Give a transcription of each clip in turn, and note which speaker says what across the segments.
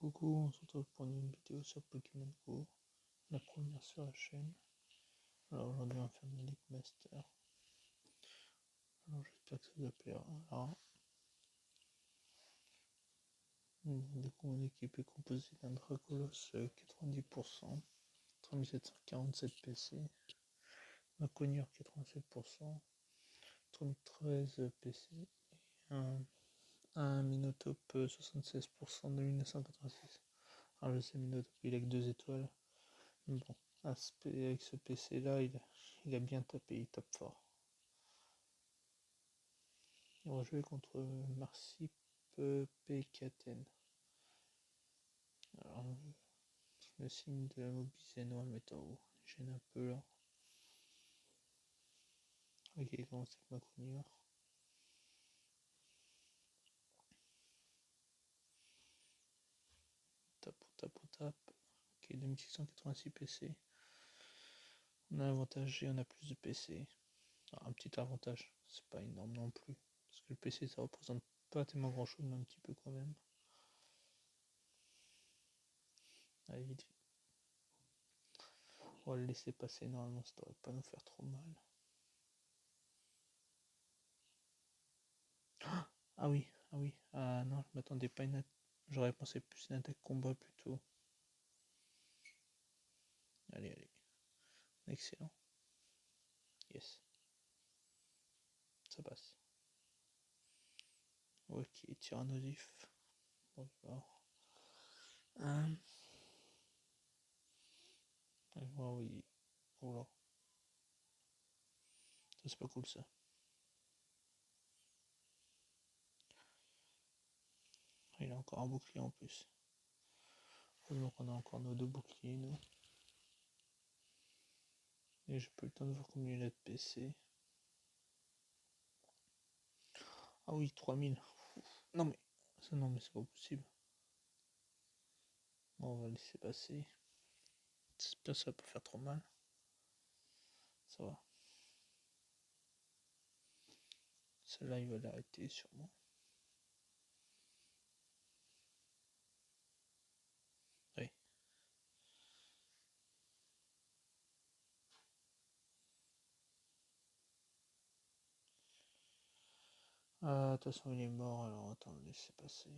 Speaker 1: Coucou, on se retrouve pour une vidéo sur Pokémon Go, la première sur la chaîne. Alors aujourd'hui on va faire une League Master. Alors j'espère que ça vous plaira. Alors, du coup mon équipe est composée d'un Dracolos 90%, 3747 PC, un Cogneur 87%, 13 PC et un Minotape 76% de 1986. Alors je sais Minotape il a que 2 étoiles. Bon, avec ce PC là, il a bien tapé, il tape fort. On va jouer contre Marcip Pekaten. Alors, le signe de mobiliser noir le mettre en haut. Gêne un peu là. Ok, il commence avec ma cognure. Tape. Ok, 2686 PC. On a un avantage et on a plus de PC. Alors, un petit avantage, c'est pas énorme non plus. Parce que le PC ça représente pas tellement grand chose, mais un petit peu quand même. Allez, vite. On va le laisser passer, normalement ça devrait pas nous faire trop mal. Ah oui. Ah non, je m'attendais pas à une attaque. J'aurais pensé plus une attaque combat plutôt. Allez. Excellent. Yes. Ça passe. Ok, tyrannosif. Bon, oui. Oh là. Ça c'est pas cool ça. Il a encore un bouclier en plus. Heureusement qu'on a encore nos 2 boucliers nous. Et j'ai pas eu le temps de voir combien il a de PC. Ah oui, 3000. Non mais c'est pas possible. Bon, on va laisser passer. J'espère que ça va pas faire trop mal. Ça va. Celle-là il va l'arrêter sûrement. Oui. Ah, de toute façon il est mort, alors attends, laissez passer.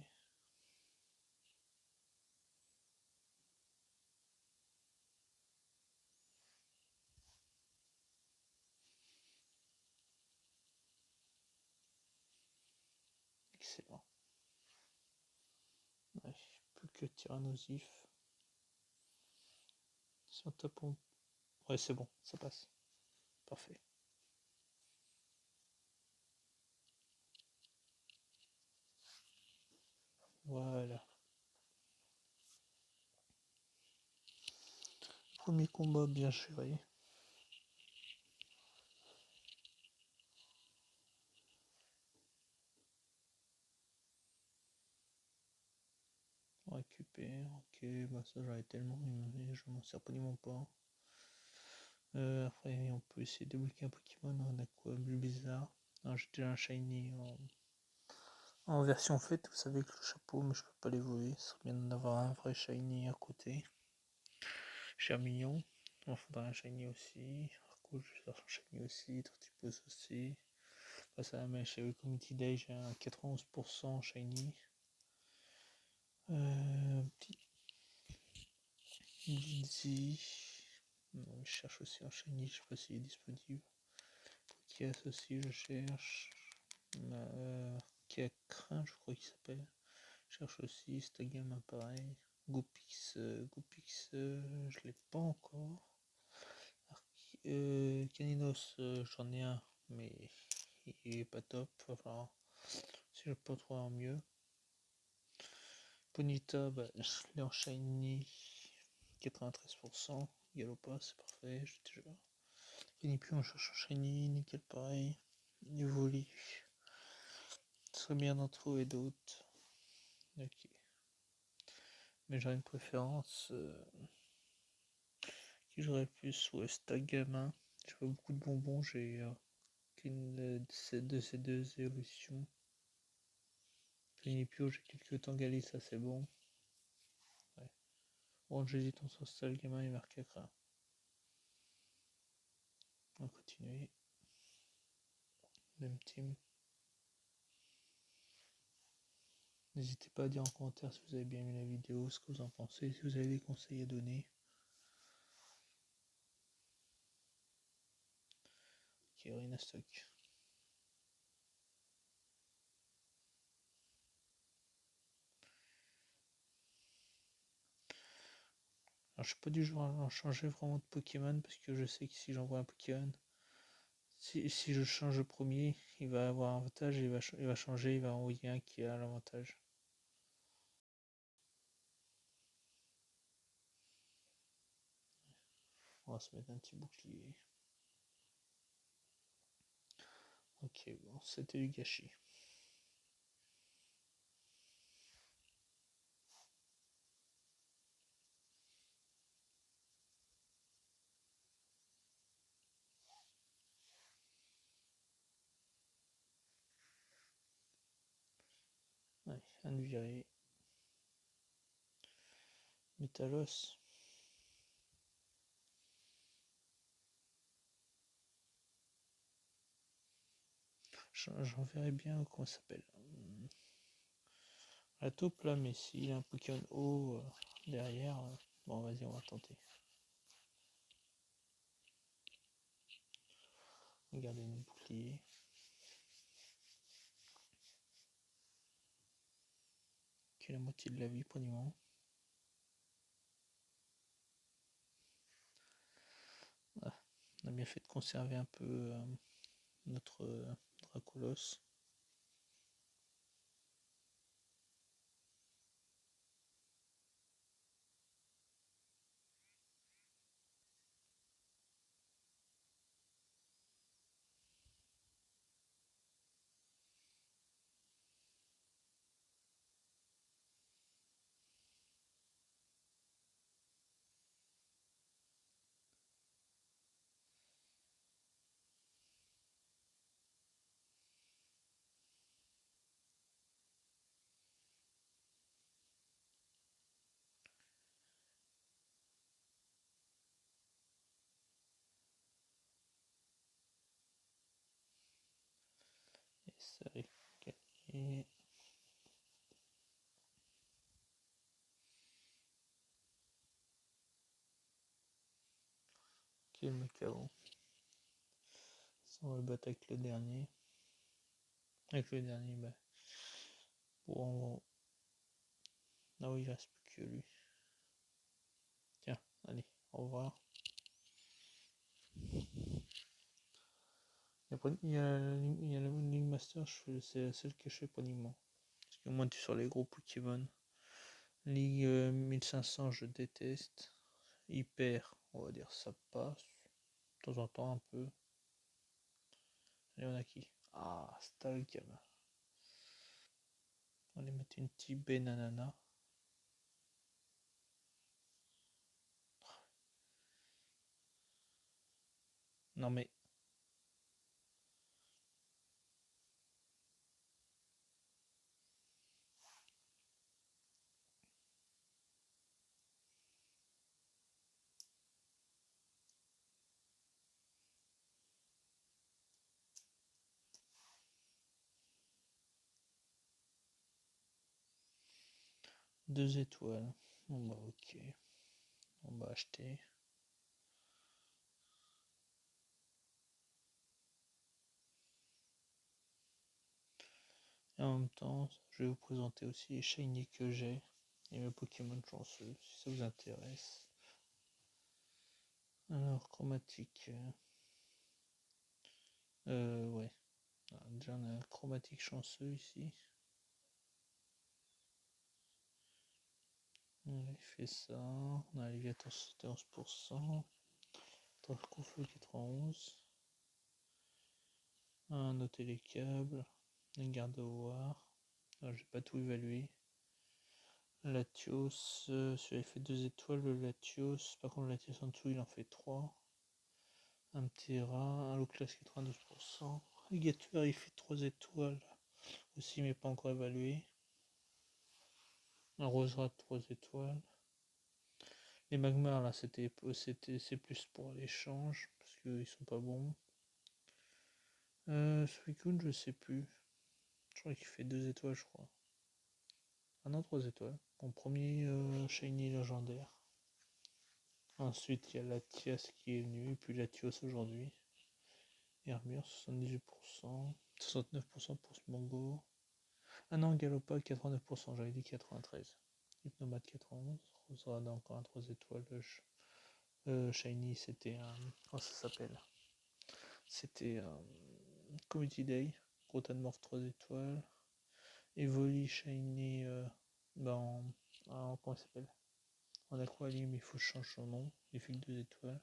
Speaker 1: Excellent. Ouais, plus que tyrannosif. Si on tape en... Ouais, c'est bon, ça passe. Parfait. Voilà. Premier combat bien géré. On récupère. Ok, bah ça j'en ai tellement, je m'en sers absolument pas. Après on peut essayer de débloquer un Pokémon. On a quoi? Bulbizarre. J'ai déjà un Shiny en version faite, vous savez, avec le chapeau, mais je peux pas l'évoluer. Ce serait bien d'en avoir un vrai Shiny à côté. Charmillon. Il m'en faudra un Shiny aussi. Coup, je vais faire un Shiny aussi. Tortipus aussi. Ça va, mais chez Community Day, j'ai un 91% Shiny. Petit Blizzy. Non, je cherche aussi un Shiny, je sais pas s'il est disponible. Kias aussi, je cherche. Kiakrin, je crois qu'il s'appelle. Je cherche aussi. Stagama, pareil. Goopix, je l'ai pas encore. Caninos, j'en ai un, mais il est pas top. Enfin, si je peux trouver un mieux. Bonita, bah, je l'ai en shiny 93%. Galopa, c'est parfait, j'ai déjà. Finipu, on cherche en shiny, nickel pareil. Evoli. Ce serait bien d'en trouver d'autres. Ok. Mais j'aurais une préférence. Qui j'aurais plus? Ouais, Stagama. J'ai pas beaucoup de bonbons, j'ai qu'une de ces deux évolutions. Finipio, j'ai quelques Tangalis, ça c'est bon. Bon, j'hésite entre ça, le gamin et Marcacra. On va continuer. Même team. N'hésitez pas à dire en commentaire si vous avez bien aimé la vidéo, ce que vous en pensez, si vous avez des conseils à donner. Ok, Arena Stock. Alors, je suis pas du genre à changer vraiment de Pokémon parce que je sais que si j'envoie un Pokémon, si je change le premier, il va avoir un avantage, il va changer, il va envoyer un qui a l'avantage. On va se mettre un petit bouclier. Ok, bon, c'était du gâchis. Allez, un de viré. Métalos. J'en verrai bien comment ça s'appelle. La taupe là, mais s'il a un Pokémon haut derrière, bon vas-y, on va tenter. Regardez nos boucliers. Qui est la moitié de la vie pour le moment. Ah, on a bien fait de conserver un peu notre Dracolos. Et ça est gagné. Quel Macao. Ça, on va le battre avec le dernier. Avec le dernier, bah. Bon, ah oui, il reste plus que lui. Tiens, allez, au revoir. Il y a la Ligue Master, c'est celle que je fais pas uniquement. Parce que moi, tu sur les gros Pokémon. Ligue 1500, je déteste. Hyper, on va dire ça passe. De temps en temps, un peu. Et on a qui? Ah, Stalgam. On va les mettre une petite Nanana. Non mais. Deux étoiles. Bon bah ok. On va acheter. Et en même temps, je vais vous présenter aussi les shiny que j'ai. Et mes Pokémon chanceux, si ça vous intéresse. Alors, chromatique. Ouais. Alors, déjà, on a un chromatique chanceux ici. Il fait ça. On a Léviathan 71%. Dracofeu 91. Noter les câbles. Un garde-war. J'ai pas tout évalué. Latios, celui-là il fait 2 étoiles. Le Latios, par contre, le Latios en dessous il en fait 3. Un Terra, un low class 92%. Le Gator il fait 3 étoiles aussi, mais pas encore évalué. Un Roserat 3 étoiles. Les Magmar là c'est plus pour l'échange parce qu'ils sont pas bons. Suicune je sais plus. Je crois qu'il fait 2 étoiles je crois. Ah non 3 étoiles. Mon premier shiny légendaire. Ensuite il y a la Tias qui est venue, puis la Tios aujourd'hui. Hermure 78%, 69% pour Smongo. Ah non Galopa 89%, j'avais dit 93. Hypnomate 91, Roserade encore un 3 étoiles. Shiny c'était un... Comment ça s'appelle? C'était Community Day, Rotanmorph 3 étoiles. Evoli Shiny comment il s'appelle? En Aqualim, il faut que je change son nom, il fait que 2 étoiles.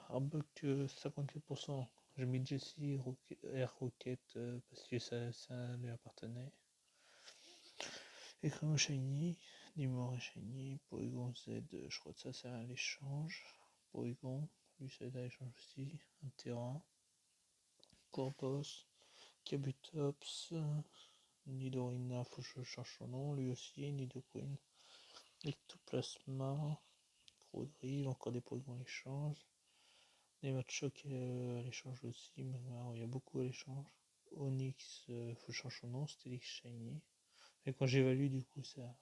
Speaker 1: Arbok 54%, j'ai mis Jesse Air Rocket parce que ça lui appartenait. Écran Shiny, Nimore Shiny, Porygon Z, je crois que ça c'est à l'échange. Porygon, lui c'est à l'échange aussi. Un terrain. Corpos, Kabutops, Nidorina, faut que je cherche son nom, lui aussi, Nidoqueen, Ectoplasma, Grodrill, encore des Porygon à l'échange. Des Machoc à l'échange aussi, mais il y a beaucoup à l'échange. Onyx, faut que je change son nom, Steelix Shiny. Et quand j'évalue, du coup, ça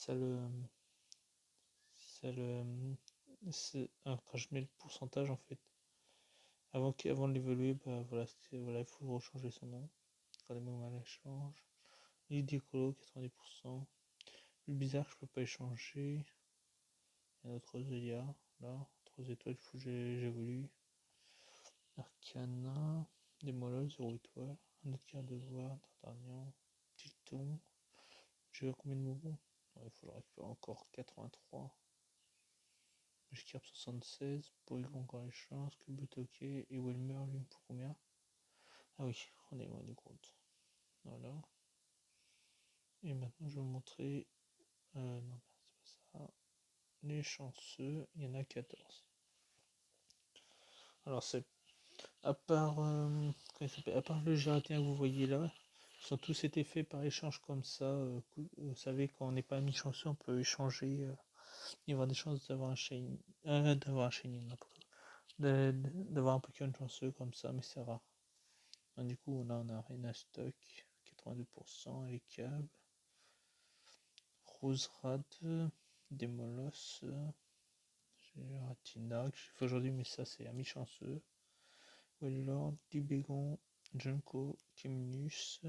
Speaker 1: le. Quand je mets le pourcentage, en fait, avant de l'évaluer, bah voilà, il faut changer son nom. Regardez-moi à l'échange. Lidicolo, 90%. Le bizarre, je peux pas échanger. Il y a notre Zelia, là, 3 étoiles, il faut que j'évolue. Arcana, Démolol, 0 étoile. Un autre carte de voix, Tartagnan, Tilton. J'ai combien de mouvements? Il faut que je récupère encore 83. Je capte 76. Porygon encore les chances. Kubutoke et Wilmer, lui, pour combien? Ah oui, on est loin du compte. Voilà. Et maintenant, je vais vous montrer. Non, c'est pas ça. Les chanceux, il y en a 14. Alors, c'est à part, à part le jardin que vous voyez là, ils ont tous été faits par échange comme ça. Vous savez, quand on n'est pas mis chanceux, on peut échanger. Il y avoir des chances d'avoir un shiny, d'avoir un Pokémon chanceux comme ça, mais c'est rare. Donc, du coup, là, on a Arena Stock, 82%, les câbles, Roserad, Demolos, Giratina, que j'ai fait aujourd'hui, mais ça, c'est ami chanceux. Wellord, Dibégon, Junko, Keminus,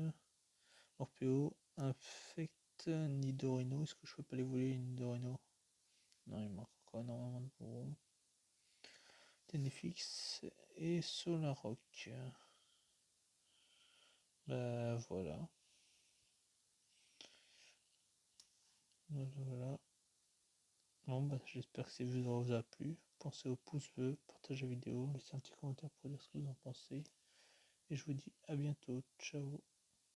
Speaker 1: Orpeo, Infect, Nidorino. Est-ce que je peux pas les voler, Nidorino? Non, il manque encore énormément de mouvements. Tenefix et Solarock. Bah voilà. Voilà. Bon, bah, j'espère que cette vidéo vous a plu. Pensez au pouce bleu, partagez la vidéo, laissez un petit commentaire pour dire ce que vous en pensez. Et je vous dis à bientôt. Ciao.